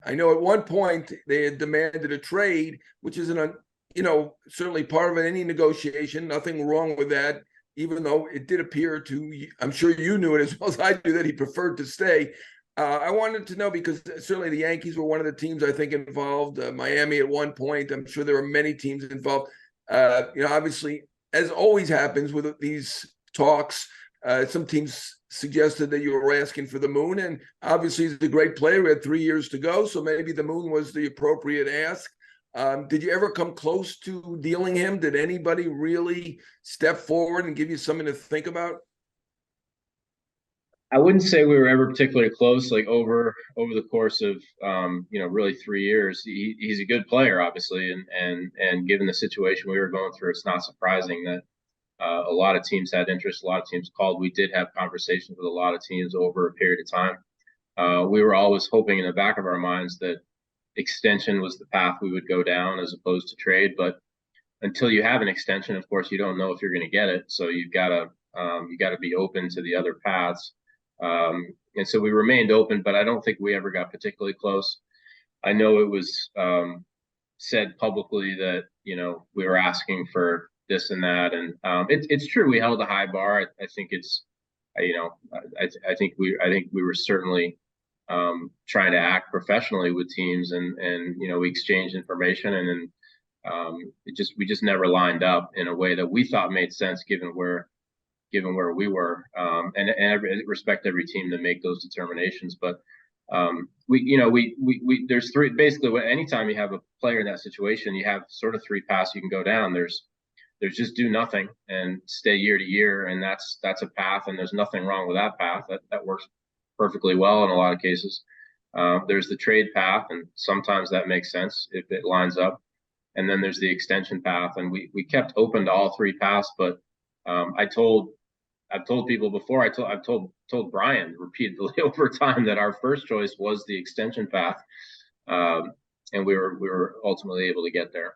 I know at one point they had demanded a trade, which isn't a, certainly part of any negotiation. Nothing wrong with that, even though it did appear to, I'm sure you knew it as well as I do, that he preferred to stay. I wanted to know because certainly the Yankees were one of the teams I think involved. Miami at one point. I'm sure there were many teams involved. Obviously, as always happens with these talks, some teams suggested that you were asking for the moon, and obviously he's a great player. We had 3 years to go, so maybe the moon was the appropriate ask. Did you ever come close to dealing him? Did anybody really step forward and give you something to think about? I wouldn't say we were ever particularly close, like over the course of really 3 years. He's a good player, obviously, and given the situation we were going through, it's not surprising that a lot of teams had interest, a lot of teams called. We did have conversations with a lot of teams over a period of time. We were always hoping in the back of our minds that extension was the path we would go down as opposed to trade. But until you have an extension, of course, you don't know if you're going to get it. So you've got to be open to the other paths. And so we remained open, but I don't think we ever got particularly close. I know it was said publicly that we were asking for this and that, and it's true we held a high bar. I think it's I think we were certainly trying to act professionally with teams, and we exchanged information, and then we just never lined up in a way that we thought made sense given where we were, and I respect every team to make those determinations. But there's three, basically. Anytime you have a player in that situation, you have sort of three paths you can go down. There's just do nothing and stay year to year, and that's a path, and there's nothing wrong with that path. That works perfectly well in a lot of cases. There's the trade path, and sometimes that makes sense if it lines up. And then there's the extension path, and we kept open to all three paths. But I've told people before. I've told Bryan repeatedly over time that our first choice was the extension path, and we were ultimately able to get there.